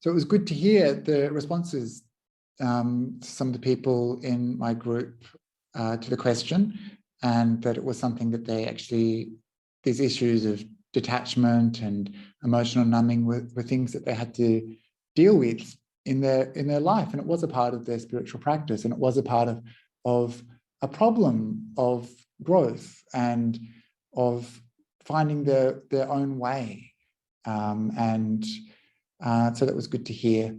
So it was good to hear the responses to some of the people in my group to the question, and that it was something that they actually, these issues of detachment and emotional numbing were things that they had to deal with in their life. And it was a part of their spiritual practice, and it was a part of a problem of growth and of finding their own way. So that was good to hear.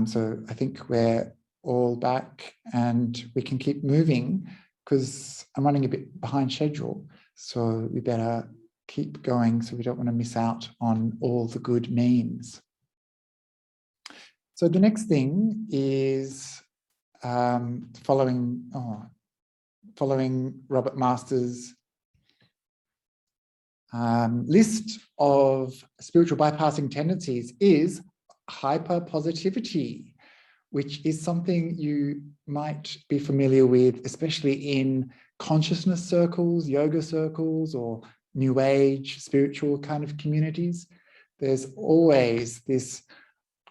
So I think we're all back and we can keep moving, because I'm running a bit behind schedule. So we better keep going so we don't want to miss out on all the good memes. So the next thing is following Robert Master's list of spiritual bypassing tendencies is hyperpositivity, which is something you might be familiar with, especially in consciousness circles, yoga circles, or New Age spiritual kind of communities. There's always this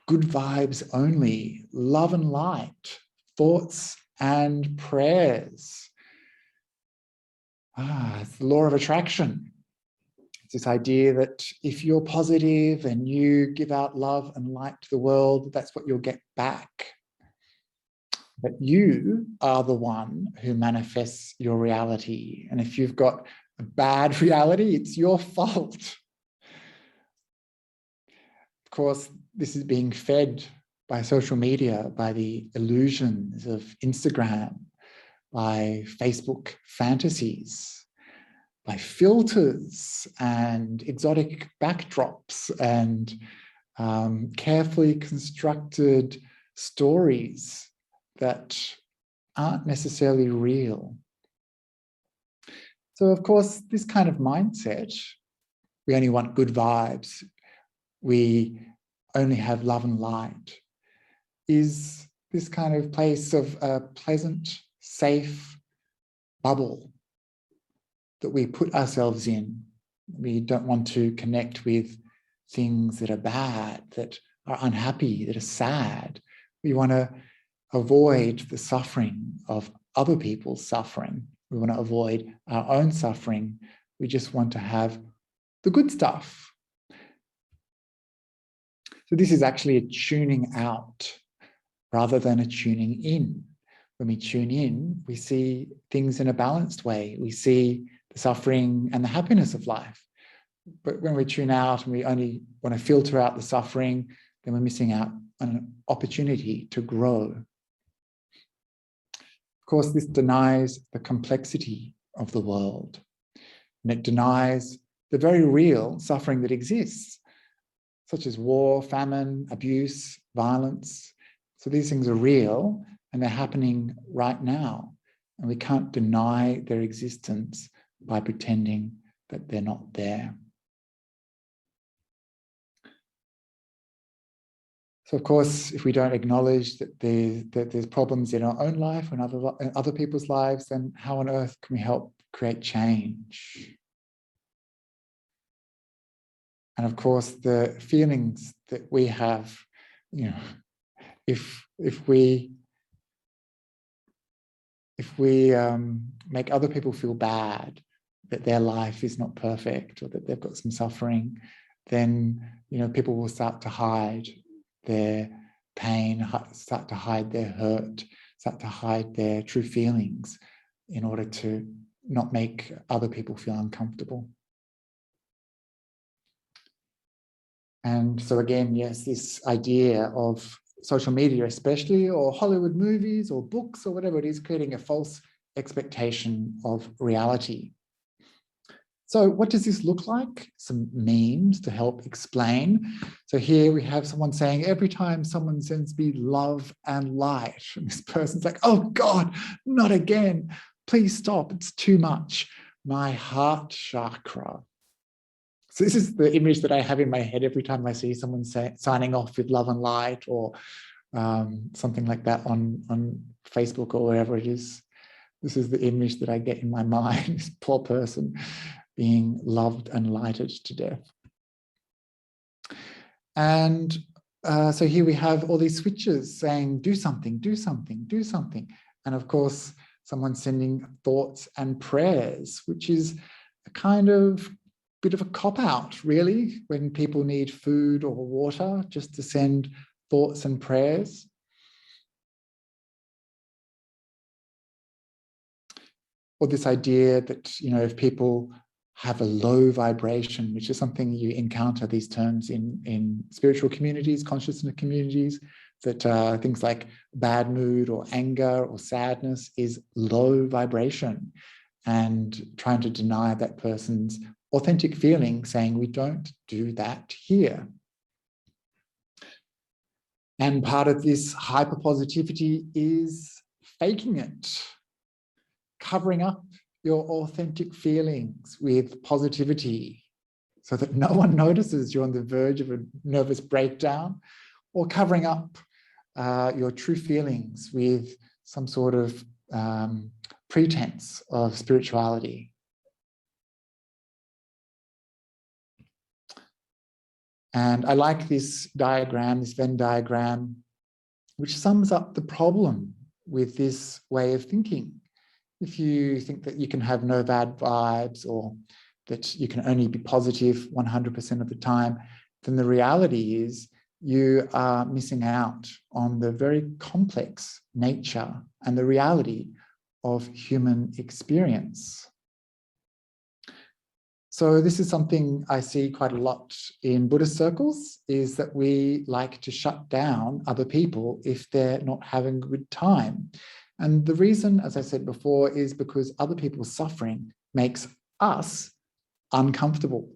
good vibes only, love and light, thoughts and prayers. It's the law of attraction. It's this idea that if you're positive and you give out love and light to the world, that's what you'll get back. But you are the one who manifests your reality. And if you've got a bad reality, it's your fault. Of course, this is being fed by social media, by the illusions of Instagram, by Facebook fantasies, by filters and exotic backdrops and carefully constructed stories that aren't necessarily real. So of course, this kind of mindset, we only want good vibes, we only have love and light, is this kind of place of a pleasant, safe bubble that we put ourselves in. We don't want to connect with things that are bad, that are unhappy, that are sad. We want to avoid the suffering of other people's suffering. We want to avoid our own suffering. We just want to have the good stuff. So this is actually a tuning out rather than a tuning in. When we tune in, we see things in a balanced way. We see the suffering and the happiness of life. But when we tune out and we only want to filter out the suffering, then we're missing out on an opportunity to grow. Of course, this denies the complexity of the world, and it denies the very real suffering that exists, such as war, famine, abuse, violence. So these things are real and they're happening right now, and we can't deny their existence by pretending that they're not there. So of course, if we don't acknowledge that there's problems in our own life and other people's lives, then how on earth can we help create change? And of course, the feelings that we have, if we make other people feel bad that their life is not perfect or that they've got some suffering, then people will start to hide their pain, start to hide their hurt, start to hide their true feelings in order to not make other people feel uncomfortable. And so again, yes, this idea of social media especially, or Hollywood movies or books or whatever it is, creating a false expectation of reality. So what does this look like? Some memes to help explain. So here we have someone saying, every time someone sends me love and light, and this person's like, oh God, not again. Please stop, it's too much. My heart chakra. So this is the image that I have in my head every time I see someone signing off with love and light or something like that on Facebook or wherever it is. This is the image that I get in my mind, this poor person being loved and lighted to death. And so here we have all these switches saying, do something, do something, do something. And of course, someone sending thoughts and prayers, which is a kind of bit of a cop-out, really, when people need food or water, just to send thoughts and prayers. Or this idea that, you know, if people have a low vibration, which is something you encounter these terms in spiritual communities, consciousness communities, that things like bad mood or anger or sadness is low vibration, and trying to deny that person's authentic feeling, saying we don't do that here. And part of this hyperpositivity is faking it, covering up your authentic feelings with positivity so that no one notices you're on the verge of a nervous breakdown, or covering up your true feelings with some sort of pretense of spirituality. And I like this diagram, this Venn diagram, which sums up the problem with this way of thinking. If you think that you can have no bad vibes, or that you can only be positive 100% of the time, then the reality is you are missing out on the very complex nature and the reality of human experience. So this is something I see quite a lot in Buddhist circles, is that we like to shut down other people if they're not having a good time. And the reason, as I said before, is because other people's suffering makes us uncomfortable.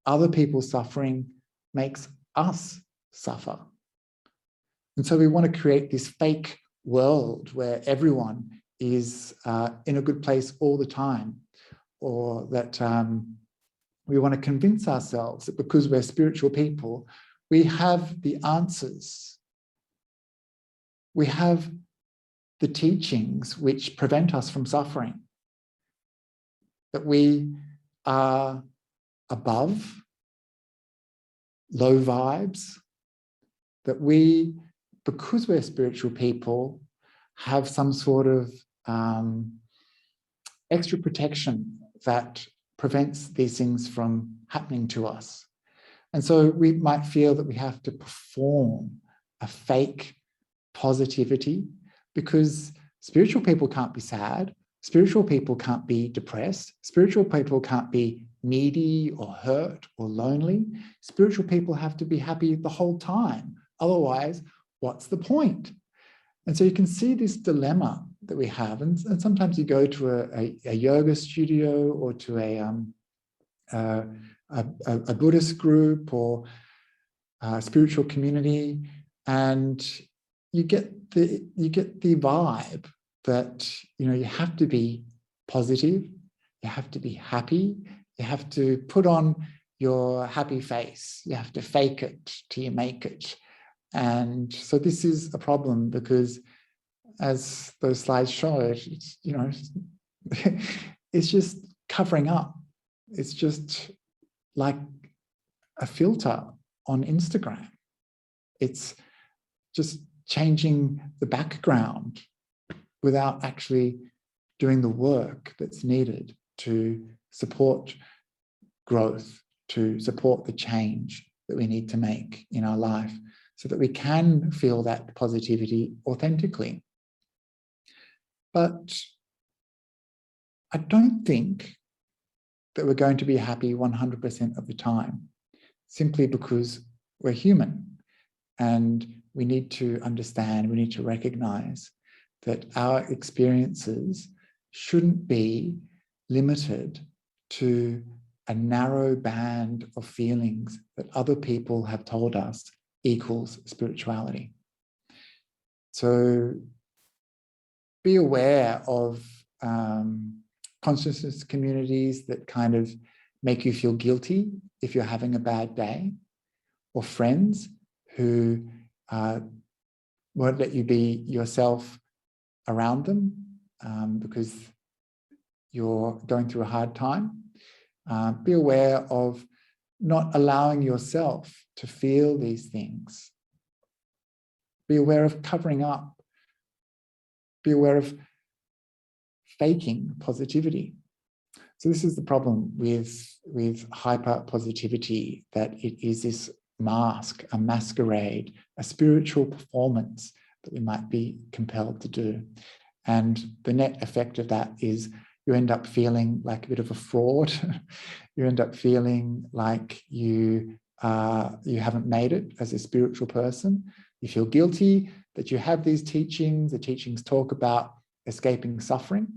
Other people's suffering makes us suffer. And so we want to create this fake world where everyone is in a good place all the time, or that we want to convince ourselves that because we're spiritual people, we have the answers. We have the teachings which prevent us from suffering, that we are above low vibes, that we, because we're spiritual people, have some sort of extra protection that prevents these things from happening to us. And so we might feel that we have to perform a fake positivity, because spiritual people can't be sad, spiritual people can't be depressed, spiritual people can't be needy or hurt or lonely. Spiritual people have to be happy the whole time. Otherwise, what's the point? And so you can see this dilemma that we have. And sometimes you go to a yoga studio, or to a Buddhist group, or a spiritual community, and you get the vibe that, you know, you have to be positive, you have to be happy, you have to put on your happy face, you have to fake it till you make it. And so this is a problem, because as those slides show, it's, you know, it's just covering up. It's just like a filter on Instagram. It's just changing the background without actually doing the work that's needed to support growth, to support the change that we need to make in our life, so that we can feel that positivity authentically. But I don't think that we're going to be happy 100% of the time, simply because we're human, and we need to understand, we need to recognize that our experiences shouldn't be limited to a narrow band of feelings that other people have told us equals spirituality. So be aware of consciousness communities that kind of make you feel guilty if you're having a bad day, or friends who won't let you be yourself around them because you're going through a hard time. Be aware of not allowing yourself to feel these things Be aware of covering up. Be aware of faking positivity. So this is the problem with hyper positivity, that it is this mask, a masquerade, a spiritual performance that we might be compelled to do. And the net effect of that is you end up feeling like a bit of a fraud. You end up feeling like you haven't made it as a spiritual person. You feel guilty that you have these teachings. The teachings talk about escaping suffering,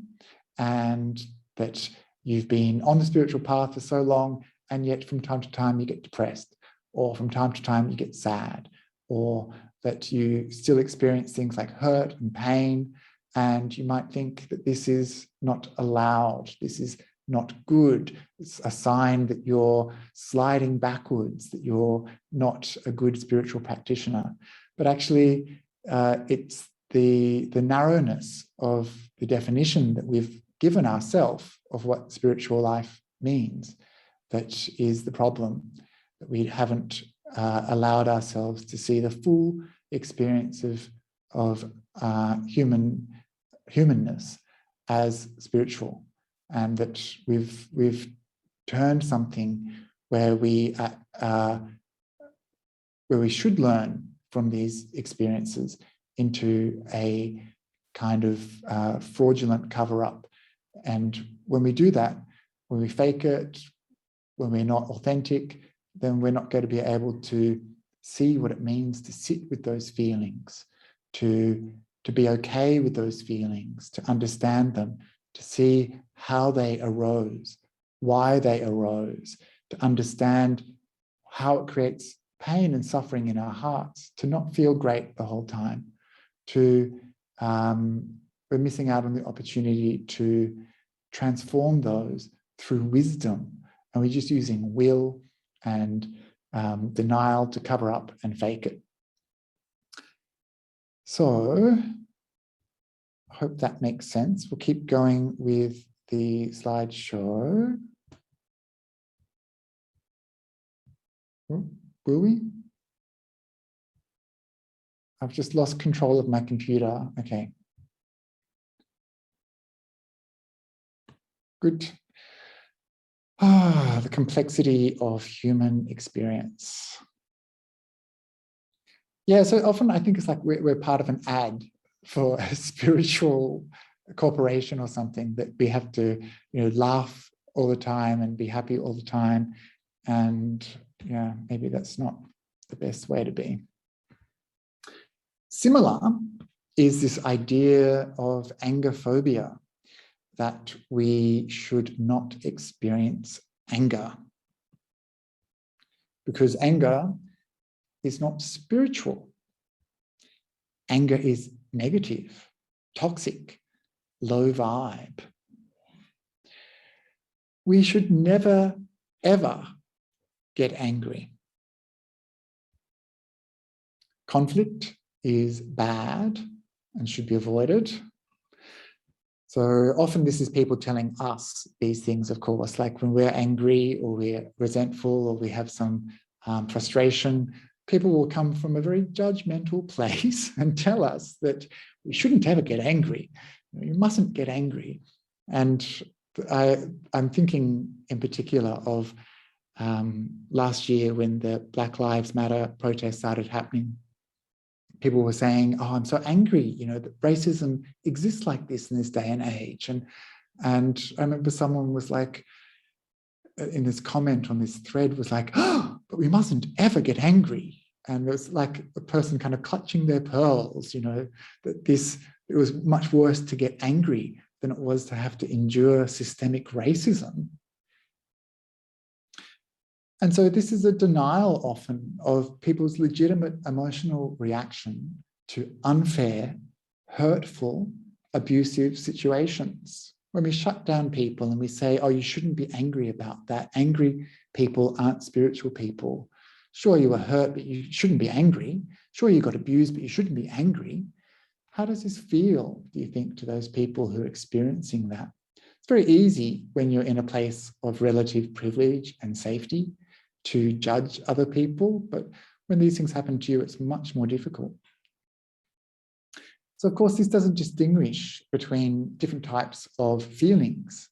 and that you've been on the spiritual path for so long, and yet from time to time you get depressed, or from time to time you get sad, or that you still experience things like hurt and pain, and you might think that this is not allowed, this is not good. It's a sign that you're sliding backwards, that you're not a good spiritual practitioner. But actually, it's the narrowness of the definition that we've given ourselves of what spiritual life means that is the problem, that we haven't allowed ourselves to see the full experience of humanness as spiritual, and that we've turned something where we should learn from these experiences into a kind of fraudulent cover-up. And when we do that, when we fake it, when we're not authentic, then we're not going to be able to see what it means to sit with those feelings, to be okay with those feelings, to understand them, to see how they arose, why they arose, to understand how it creates pain and suffering in our hearts, to not feel great the whole time, we're missing out on the opportunity to transform those through wisdom. And we're just using will and denial to cover up and fake it. So I hope that makes sense. We'll keep going with the slideshow. Will we? I've just lost control of my computer. Okay. Good. The complexity of human experience. Yeah, so often I think it's like we're part of an ad for a spiritual corporation or something, that we have to, laugh all the time and be happy all the time. And yeah, maybe that's not the best way to be. Similar is this idea of anger-phobia, that we should not experience anger, because anger is not spiritual. Anger is negative, toxic, low vibe. We should never, ever get angry. Conflict is bad and should be avoided. So often this is people telling us these things, of course, like when we're angry or we're resentful or we have some frustration, people will come from a very judgmental place and tell us that we shouldn't ever get angry. You mustn't get angry. And I'm thinking in particular of last year when the Black Lives Matter protests started happening. People were saying, oh, I'm so angry, that racism exists like this in this day and age. And I remember someone was like, in this comment on this thread was like, oh, but we mustn't ever get angry. And it was like a person kind of clutching their pearls, that it was much worse to get angry than it was to have to endure systemic racism. And so this is a denial often of people's legitimate emotional reaction to unfair, hurtful, abusive situations. When we shut down people and we say, oh, you shouldn't be angry about that. Angry people aren't spiritual people. Sure, you were hurt, but you shouldn't be angry. Sure, you got abused, but you shouldn't be angry. How does this feel, do you think, to those people who are experiencing that? It's very easy when you're in a place of relative privilege and safety to judge other people, but when these things happen to you, it's much more difficult. So of course, this doesn't distinguish between different types of feelings,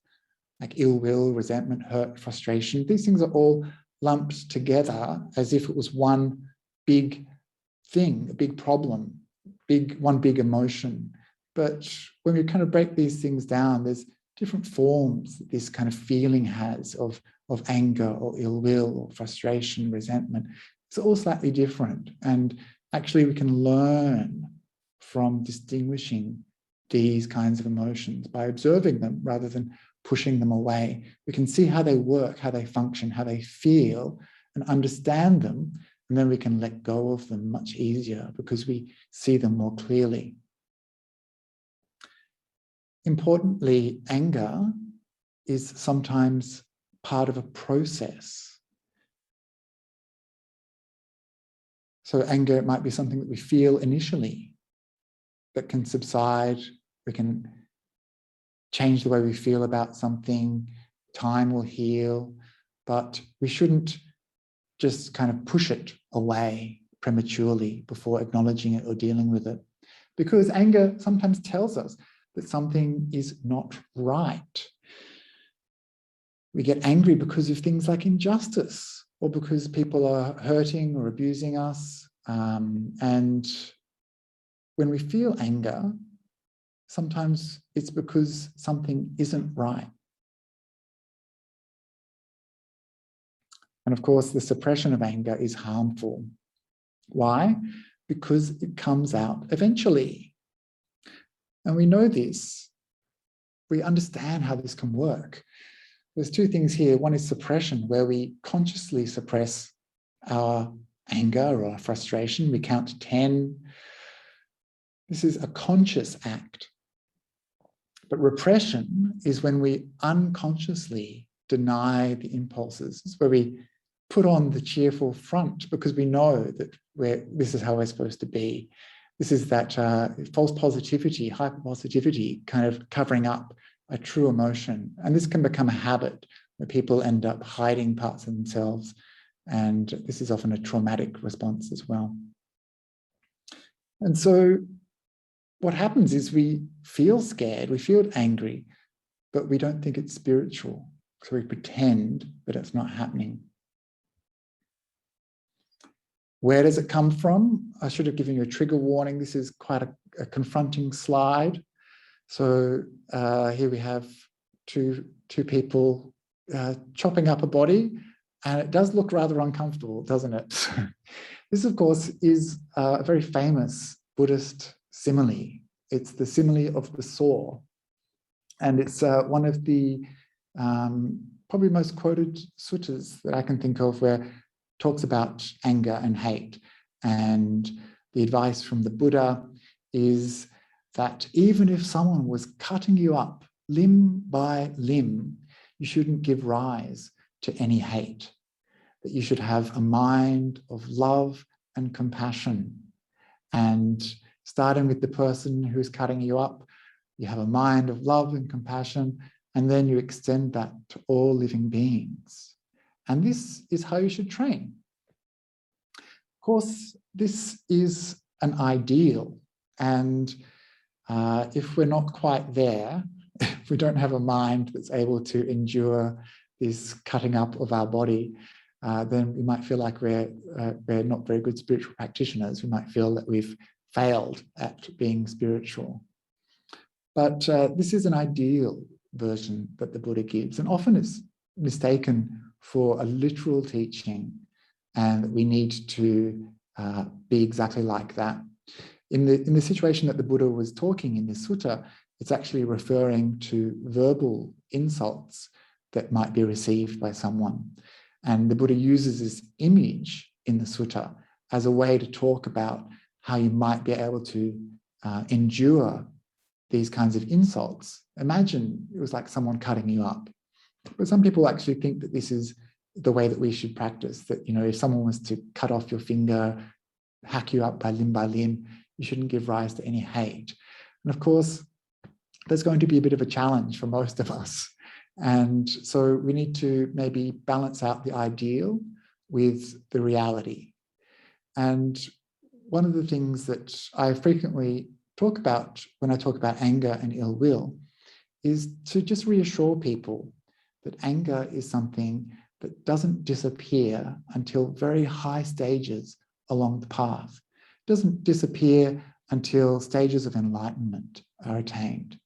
like ill will, resentment, hurt, frustration. These things are all lumped together as if it was one big thing, a big problem, one big emotion. But when we kind of break these things down, there's different forms that this kind of feeling has of anger or ill will or frustration, resentment. It's all slightly different. And actually we can learn from distinguishing these kinds of emotions by observing them rather than pushing them away. We can see how they work, how they function, how they feel, and understand them. And then we can let go of them much easier because we see them more clearly. Importantly, anger is sometimes part of a process. So anger might be something that we feel initially that can subside. We can change the way we feel about something. Time will heal, but we shouldn't just kind of push it away prematurely before acknowledging it or dealing with it. Because anger sometimes tells us that something is not right. We get angry because of things like injustice or because people are hurting or abusing us. And when we feel anger, sometimes it's because something isn't right. And of course, the suppression of anger is harmful. Why? Because it comes out eventually. And we know this. We understand how this can work. There's two things here. One is suppression, where we consciously suppress our anger or our frustration. We count to 10. This is a conscious act. But repression is when we unconsciously deny the impulses. It's where we put on the cheerful front because we know that this is how we're supposed to be. This is that false positivity, hyperpositivity, kind of covering up a true emotion. And this can become a habit where people end up hiding parts of themselves. And this is often a traumatic response as well. And so what happens is we feel scared, we feel angry, but we don't think it's spiritual. So we pretend that it's not happening. Where does it come from? I should have given you a trigger warning. This is quite a confronting slide. So here we have two people chopping up a body, and it does look rather uncomfortable, doesn't it? This, of course, is a very famous Buddhist simile. It's the simile of the saw. And it's one of the probably most quoted suttas that I can think of, where it talks about anger and hate. And the advice from the Buddha is that even if someone was cutting you up limb by limb, you shouldn't give rise to any hate. That you should have a mind of love and compassion. And starting with the person who's cutting you up, you have a mind of love and compassion, and then you extend that to all living beings. And this is how you should train. Of course, this is an ideal. And if we're not quite there, if we don't have a mind that's able to endure this cutting up of our body, then we might feel like we're not very good spiritual practitioners. We might feel that we've failed at being spiritual. But this is an ideal version that the Buddha gives, and often it's mistaken for a literal teaching, and we need to be exactly like that. In the situation that the Buddha was talking in this sutta, it's actually referring to verbal insults that might be received by someone. And the Buddha uses this image in the sutta as a way to talk about how you might be able to endure these kinds of insults. Imagine it was like someone cutting you up. But some people actually think that this is the way that we should practice, that, you know, if someone was to cut off your finger, hack you up by limb, you shouldn't give rise to any hate. And of course, there's going to be a bit of a challenge for most of us. And so we need to maybe balance out the ideal with the reality. And one of the things that I frequently talk about when I talk about anger and ill will is to just reassure people that anger is something that doesn't disappear until very high stages along the path. It doesn't disappear until stages of enlightenment are attained.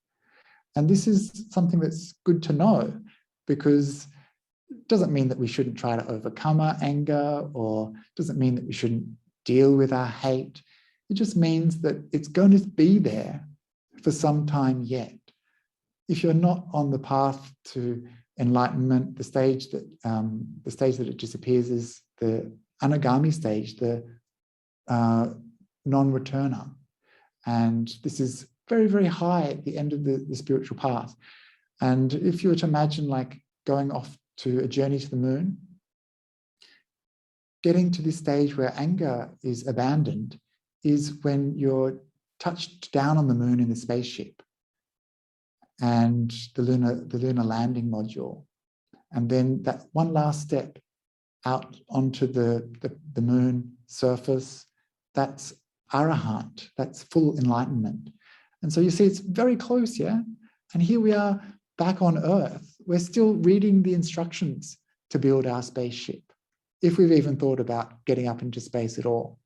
And this is something that's good to know, because it doesn't mean that we shouldn't try to overcome our anger, or doesn't mean that we shouldn't deal with our hate. It just means that it's going to be there for some time yet. If you're not on the path to enlightenment, the stage that it disappears is the anagami stage, the non-returner. And this is very, very high at the end of the spiritual path. And if you were to imagine like going off to a journey to the moon, getting to this stage where anger is abandoned is when you're touched down on the moon in the spaceship and the lunar landing module. And then that one last step out onto the moon surface, that's arahant, that's full enlightenment. And so you see it's very close, yeah? And here we are back on Earth. We're still reading the instructions to build our spaceship, if we've even thought about getting up into space at all.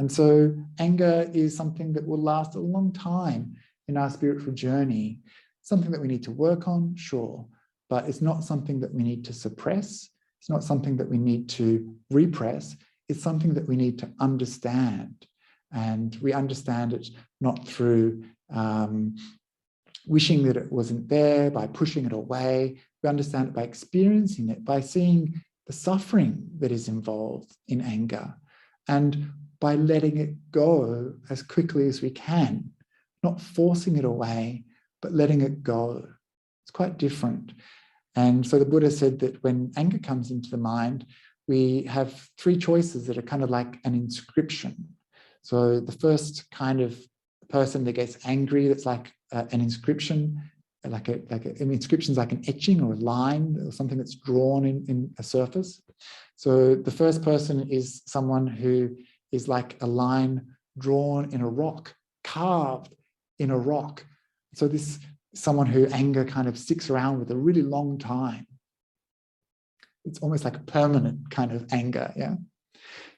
And so anger is something that will last a long time in our spiritual journey. Something that we need to work on, sure, but it's not something that we need to suppress. It's not something that we need to repress. It's something that we need to understand. And we understand it not through wishing that it wasn't there, by pushing it away. We understand it by experiencing it, by seeing the suffering that is involved in anger, and by letting it go as quickly as we can, not forcing it away, but letting it go. It's quite different. And so the Buddha said that when anger comes into the mind, we have three choices that are kind of like an inscription. So the first kind of person that gets angry, that's like an inscription, an inscription is like an etching or a line or something that's drawn in a surface. So the first person is someone who is like a line drawn in a rock, carved in a rock. So this is someone who anger kind of sticks around with a really long time. It's almost like a permanent kind of anger, yeah?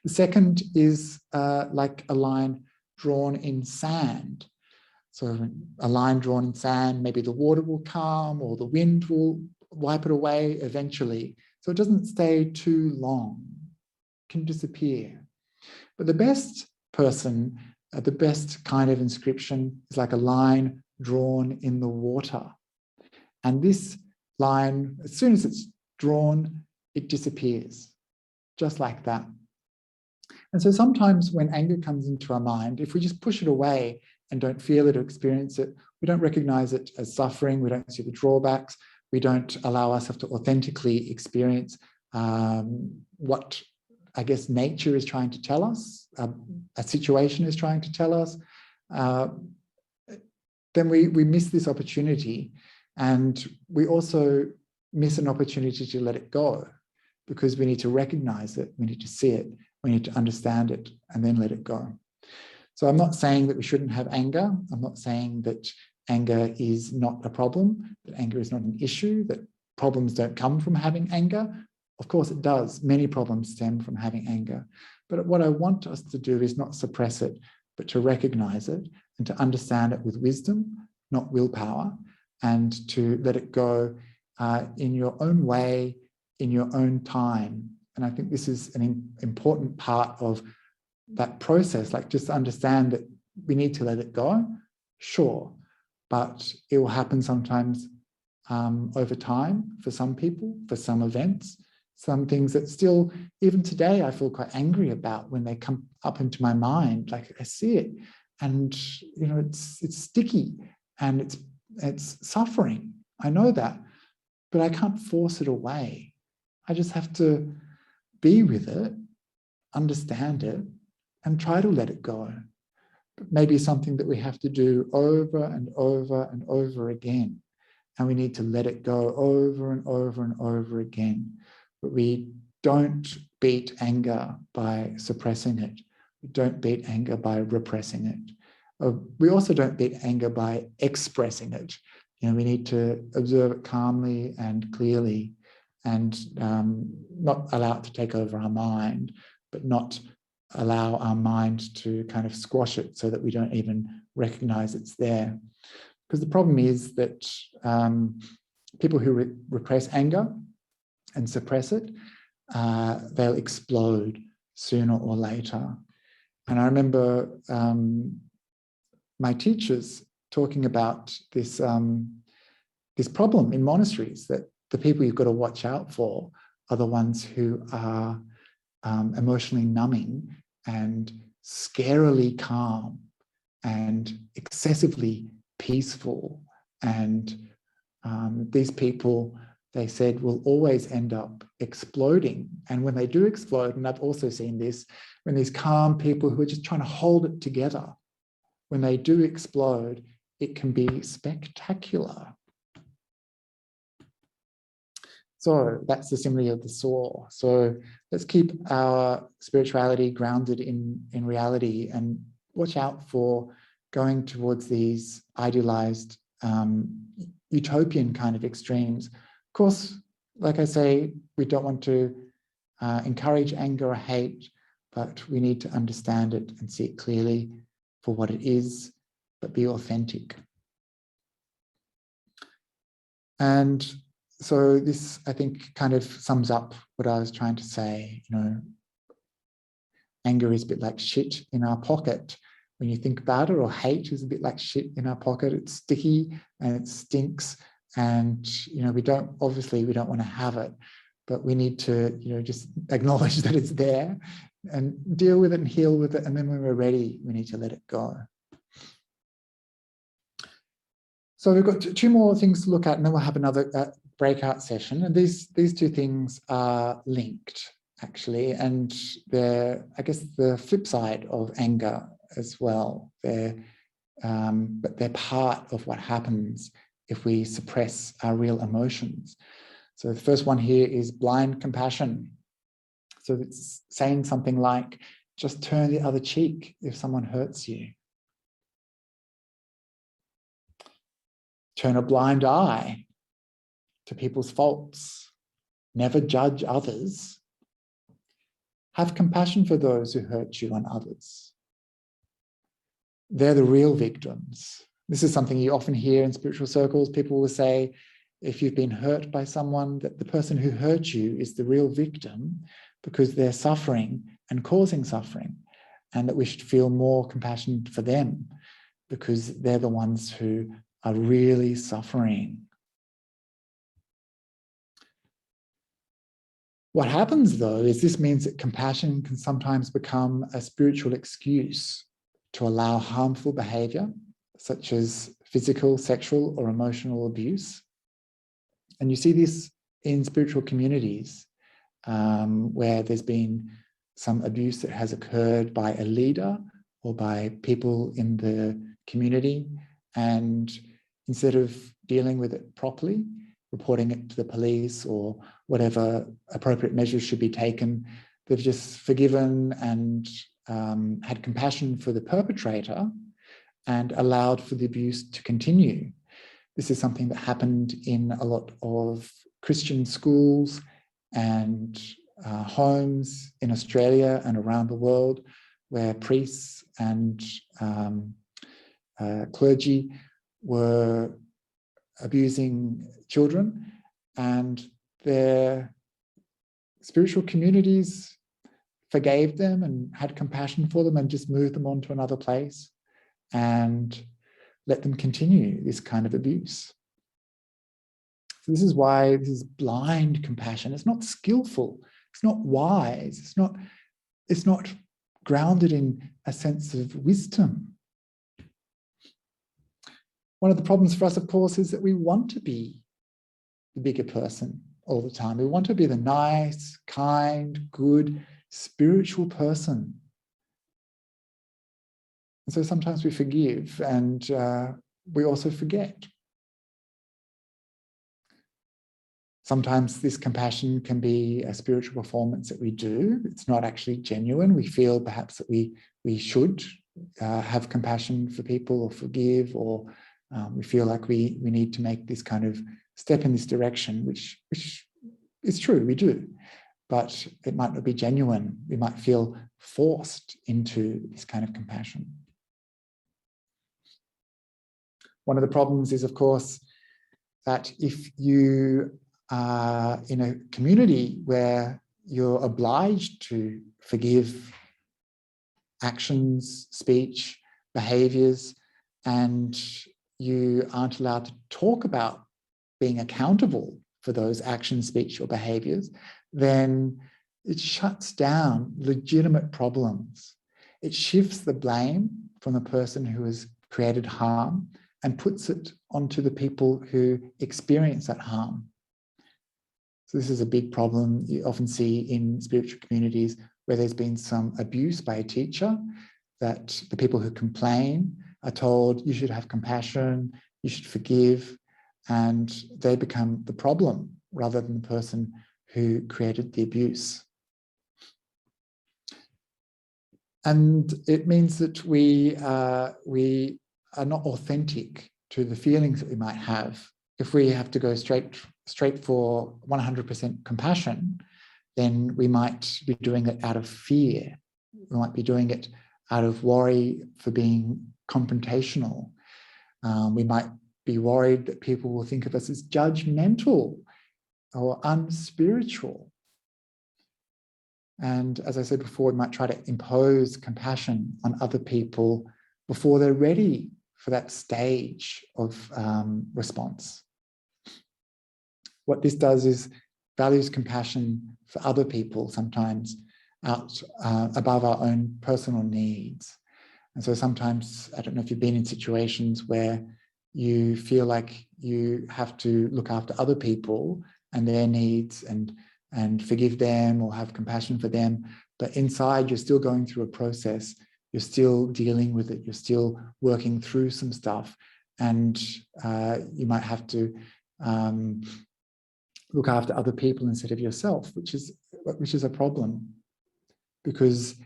The second is like a line drawn in sand. So a line drawn in sand, maybe the water will calm or the wind will wipe it away eventually. So it doesn't stay too long, it can disappear. But the best person, the best kind of inscription is like a line drawn in the water. And this line, as soon as it's drawn, it disappears, just like that. And so sometimes when anger comes into our mind, if we just push it away and don't feel it or experience it, we don't recognize it as suffering, we don't see the drawbacks, we don't allow ourselves to authentically experience what, I guess, nature is trying to tell us, a situation is trying to tell us, then we miss this opportunity. And we also miss an opportunity to let it go, because we need to recognize it, we need to see it, we need to understand it, and then let it go. So I'm not saying that we shouldn't have anger. I'm not saying that anger is not a problem, that anger is not an issue, that problems don't come from having anger. Of course it does. Many problems stem from having anger. But what I want us to do is not suppress it, but to recognize it and to understand it with wisdom, not willpower, and to let it go in your own way, in your own time. And I think this is an important part of that process, like just understand that we need to let it go, sure, but it will happen sometimes over time for some people, for some events, some things that still, even today, I feel quite angry about when they come up into my mind. Like I see it, and you know, it's sticky and it's suffering. I know that, but I can't force it away. I just have to be with it, understand it, and try to let it go. But maybe something that we have to do over and over and over again. And we need to let it go over and over and over again. But we don't beat anger by suppressing it. We don't beat anger by repressing it. We also don't beat anger by expressing it. We need to observe it calmly and clearly, and not allow it to take over our mind, but not allow our mind to kind of squash it so that we don't even recognize it's there. Because the problem is that people who repress anger and suppress it, they'll explode sooner or later. And I remember my teachers talking about this, this problem in monasteries, that the people you've got to watch out for are the ones who are emotionally numbing and scarily calm and excessively peaceful. And these people, they said, will always end up exploding. And when they do explode, and I've also seen this, when these calm people who are just trying to hold it together, when they do explode, it can be spectacular. So that's the simile of the saw. So let's keep our spirituality grounded in reality and watch out for going towards these idealized utopian kind of extremes. Of course, like I say, we don't want to encourage anger or hate, but we need to understand it and see it clearly for what it is, but be authentic. And so this, I think, kind of sums up what I was trying to say. Anger is a bit like shit in our pocket when you think about it, or hate is a bit like shit in our pocket. It's sticky and it stinks, and we don't want to have it, but we need to just acknowledge that it's there and deal with it and heal with it, and then when we're ready, we need to let it go. So we've got two more things to look at, and then we'll have another breakout session. And these two things are linked, actually, and they're, I guess, the flip side of anger as well. But they're part of what happens if we suppress our real emotions. So the first one here is blind compassion. So it's saying something like, just turn the other cheek if someone hurts you. Turn a blind eye to people's faults. Never judge others. Have compassion for those who hurt you and others. They're the real victims. This is something you often hear in spiritual circles. People will say, if you've been hurt by someone, that the person who hurt you is the real victim because they're suffering and causing suffering, and that we should feel more compassion for them because they're the ones who are really suffering. What happens, though, is this means that compassion can sometimes become a spiritual excuse to allow harmful behavior, such as physical, sexual, or emotional abuse. And you see this in spiritual communities where there's been some abuse that has occurred by a leader or by people in the community, and instead of dealing with it properly, reporting it to the police or whatever appropriate measures should be taken, they've just forgiven and had compassion for the perpetrator and allowed for the abuse to continue. This is something that happened in a lot of Christian schools and homes in Australia and around the world, where priests and clergy were abusing children, and their spiritual communities forgave them and had compassion for them and just moved them on to another place and let them continue this kind of abuse. So this is why this is blind compassion. It's not skillful. It's not wise. It's not grounded in a sense of wisdom. One of the problems for us, of course, is that we want to be the bigger person all the time. We want to be the nice, kind, good, spiritual person. And so sometimes we forgive and we also forget. Sometimes this compassion can be a spiritual performance that we do. It's not actually genuine. We feel perhaps that we should have compassion for people or forgive, or we feel like we need to make this kind of step in this direction, which is true, we do, but it might not be genuine. We might feel forced into this kind of compassion. One of the problems is, of course, that if you are in a community where you're obliged to forgive actions, speech, behaviors, and you aren't allowed to talk about being accountable for those actions, speech, or behaviors, then it shuts down legitimate problems. It shifts the blame from the person who has created harm and puts it onto the people who experience that harm. So this is a big problem you often see in spiritual communities where there's been some abuse by a teacher, that the people who complain are told you should have compassion, you should forgive, and they become the problem rather than the person who created the abuse. And it means that we are not authentic to the feelings that we might have. If we have to go straight for 100% compassion, then we might be doing it out of fear. We might be doing it out of worry for being confrontational. We might be worried that people will think of us as judgmental or unspiritual. And as I said before, we might try to impose compassion on other people before they're ready for that stage of response. What this does is values compassion for other people sometimes out above our own personal needs. And so sometimes, I don't know if you've been in situations where you feel like you have to look after other people and their needs and forgive them or have compassion for them, but inside you're still going through a process, you're still dealing with it, you're still working through some stuff, and you might have to look after other people instead of yourself, which is a problem, because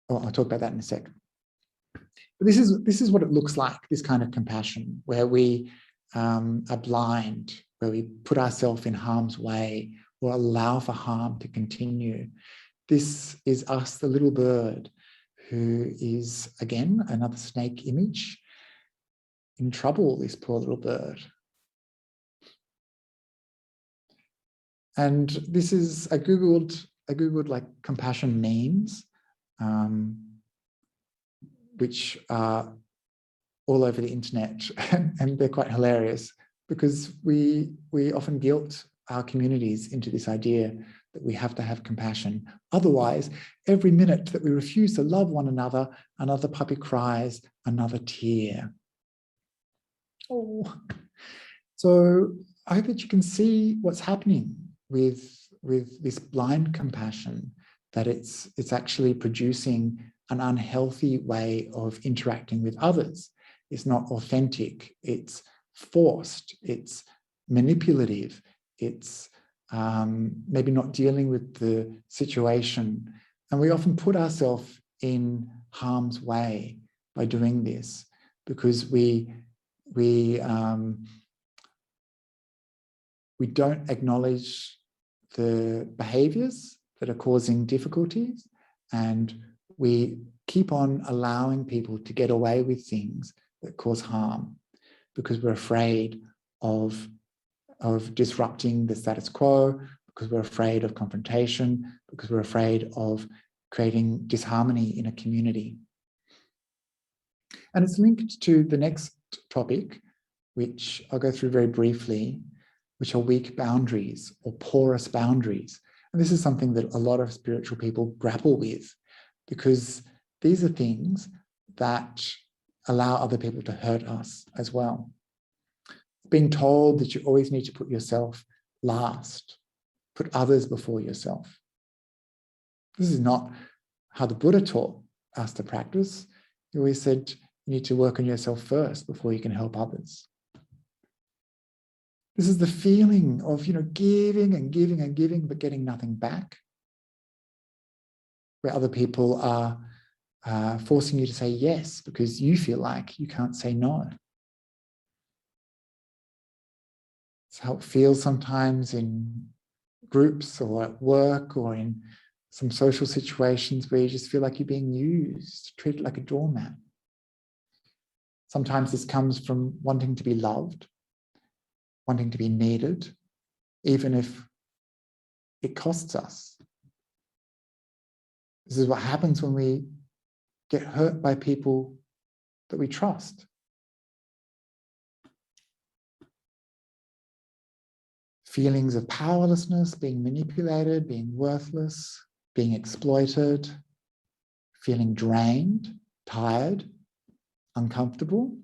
I'll talk about that in a sec. But this is what it looks like, this kind of compassion, where we are blind, where we put ourselves in harm's way or allow for harm to continue. This is us, the little bird, who is, again, another snake image, in trouble, this poor little bird. And this is, I googled like compassion memes, which are all over the internet, and they're quite hilarious, because we often guilt our communities into this idea that we have to have compassion. Otherwise, every minute that we refuse to love one another, another puppy cries, another tear. Oh. So I hope that you can see what's happening with this blind compassion, that it's actually producing an unhealthy way of interacting with others. It's not authentic, it's forced, it's manipulative, it's maybe not dealing with the situation. And we often put ourselves in harm's way by doing this, because we don't acknowledge the behaviors that are causing difficulties, and we keep on allowing people to get away with things that cause harm because we're afraid of disrupting the status quo, because we're afraid of confrontation, because we're afraid of creating disharmony in a community. And it's linked to the next topic, which I'll go through very briefly, which are weak boundaries or porous boundaries. And this is something that a lot of spiritual people grapple with, because these are things that allow other people to hurt us as well. Being told that you always need to put yourself last, put others before yourself. This is not how the Buddha taught us to practice. He always said you need to work on yourself first before you can help others. This is the feeling of, giving and giving and giving, but getting nothing back, where other people are forcing you to say yes because you feel like you can't say no. It's how it feels sometimes in groups or at work or in some social situations where you just feel like you're being used, treated like a doormat. Sometimes this comes from wanting to be loved, wanting to be needed, even if it costs us. This is what happens when we get hurt by people that we trust. Feelings of powerlessness, being manipulated, being worthless, being exploited, feeling drained, tired, uncomfortable,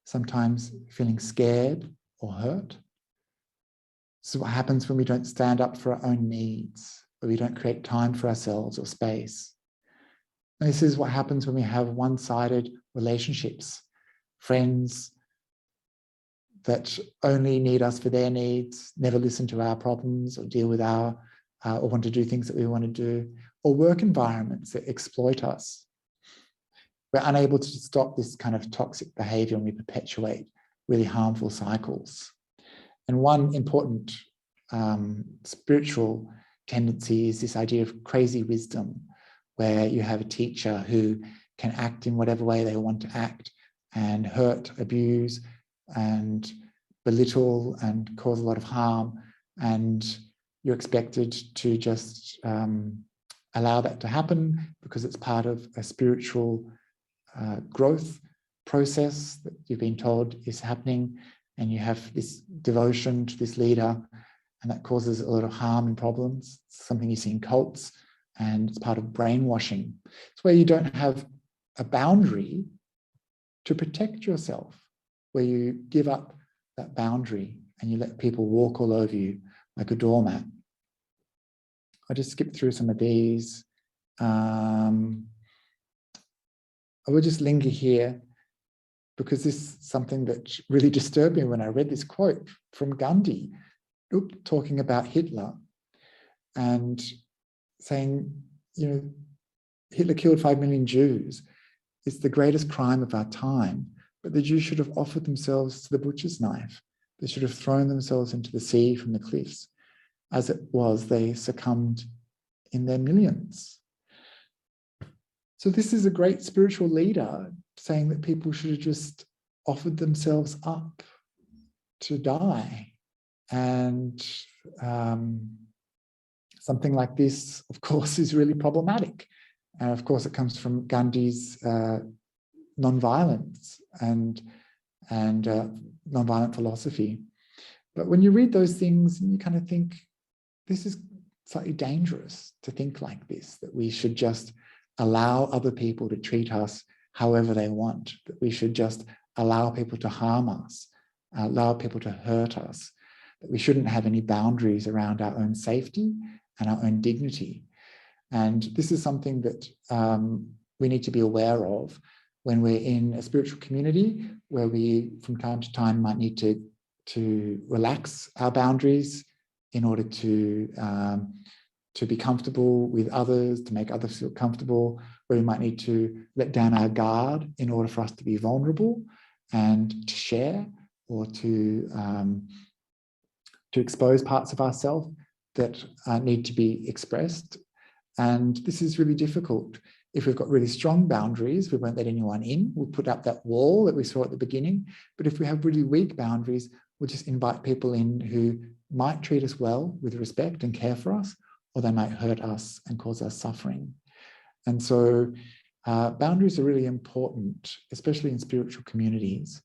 sometimes feeling scared or hurt. This is what happens when we don't stand up for our own needs, or we don't create time for ourselves or space. And this is what happens when we have one-sided relationships, friends that only need us for their needs, never listen to our problems or deal with our, or want to do things that we want to do, or work environments that exploit us. We're unable to stop this kind of toxic behavior and we perpetuate really harmful cycles. And one important spiritual tendency is this idea of crazy wisdom, where you have a teacher who can act in whatever way they want to act and hurt, abuse, and belittle and cause a lot of harm. And you're expected to just allow that to happen because it's part of a spiritual growth process that you've been told is happening, and you have this devotion to this leader, and that causes a lot of harm and problems. It's something you see in cults, and it's part of brainwashing. It's where you don't have a boundary to protect yourself, where you give up that boundary and you let people walk all over you like a doormat. I'll just skip through some of these. I will just linger here because this is something that really disturbed me when I read this quote from Gandhi, talking about Hitler and saying, you know, Hitler killed 5 million Jews. It's the greatest crime of our time, but the Jews should have offered themselves to the butcher's knife. They should have thrown themselves into the sea from the cliffs. As it was, they succumbed in their millions. So this is a great spiritual leader saying that people should have just offered themselves up to die. And something like this, of course, is really problematic. And of course, it comes from Gandhi's non-violence and non-violent philosophy. But when you read those things, you kind of think, this is slightly dangerous to think like this, that we should just allow other people to treat us however they want, that we should just allow people to harm us, allow people to hurt us, that we shouldn't have any boundaries around our own safety and our own dignity. And this is something that we need to be aware of when we're in a spiritual community, where we, from time to time, might need to relax our boundaries in order to be comfortable with others, to make others feel comfortable, where we might need to let down our guard in order for us to be vulnerable and to share, or to expose parts of ourselves that need to be expressed. And this is really difficult. If we've got really strong boundaries, we won't let anyone in. We'll put up that wall that we saw at the beginning. But if we have really weak boundaries, we'll just invite people in who might treat us well with respect and care for us, or they might hurt us and cause us suffering. And so boundaries are really important, especially in spiritual communities.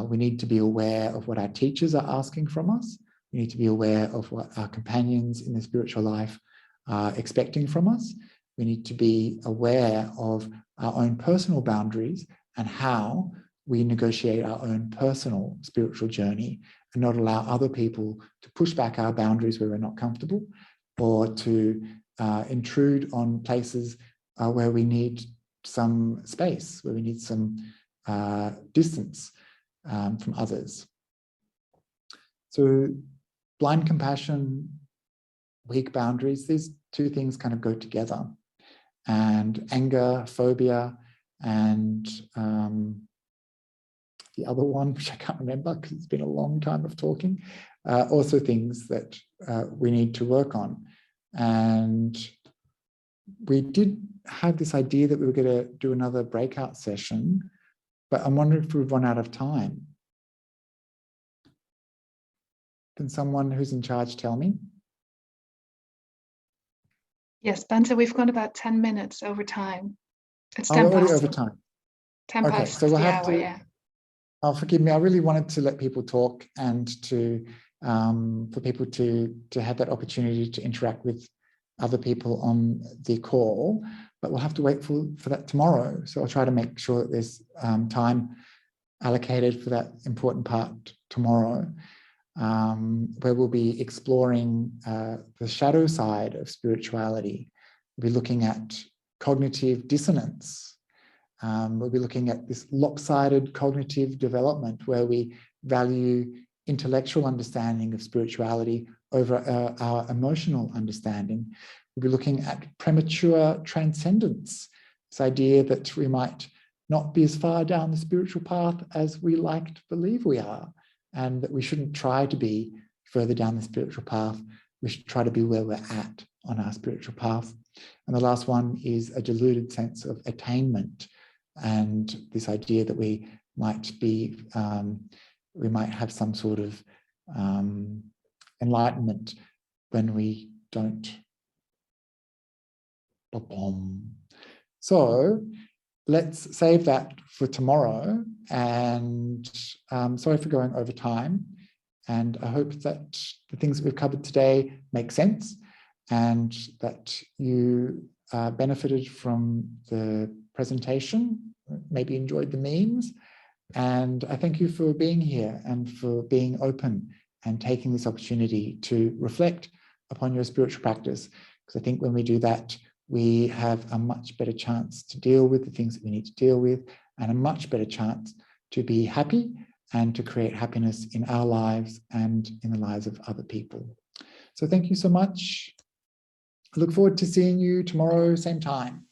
We need to be aware of what our teachers are asking from us. We need to be aware of what our companions in the spiritual life are expecting from us. We need to be aware of our own personal boundaries and how we negotiate our own personal spiritual journey, and not allow other people to push back our boundaries where we're not comfortable, or to intrude on places where we need some space, where we need some distance from others. So blind compassion, weak boundaries, these two things kind of go together. and anger-phobia, and the other one, which I can't remember because it's been a long time of talking, also things that we need to work on. And we did have this idea that we were going to do another breakout session, but I'm wondering if we've run out of time. Can someone who's in charge tell me? Yes, Bhante, we've gone about 10 minutes over time. It's 10 we're already past. over time. 10 Okay, past so we'll the have hour, to. yeah. Oh, forgive me. I really wanted to let people talk and to for people to have that opportunity to interact with other people on the call, but we'll have to wait for that tomorrow. So I'll try to make sure that there's time allocated for that important part tomorrow, where we'll be exploring the shadow side of spirituality. We'll be looking at cognitive dissonance. We'll be looking at this lopsided cognitive development where we value intellectual understanding of spirituality over our emotional understanding. We'll be looking at premature transcendence, this idea that we might not be as far down the spiritual path as we like to believe we are, and that we shouldn't try to be further down the spiritual path. We should try to be where we're at on our spiritual path. And the last one is a deluded sense of attainment, and this idea that we might be, we might have some sort of enlightenment when we don't. So let's save that for tomorrow. And sorry for going over time. And I hope that the things that we've covered today make sense and that you benefited from the presentation, maybe enjoyed the memes. And I thank you for being here and for being open and taking this opportunity to reflect upon your spiritual practice. Because I think when we do that, we have a much better chance to deal with the things that we need to deal with, and a much better chance to be happy and to create happiness in our lives and in the lives of other people. So thank you so much. I look forward to seeing you tomorrow, same time.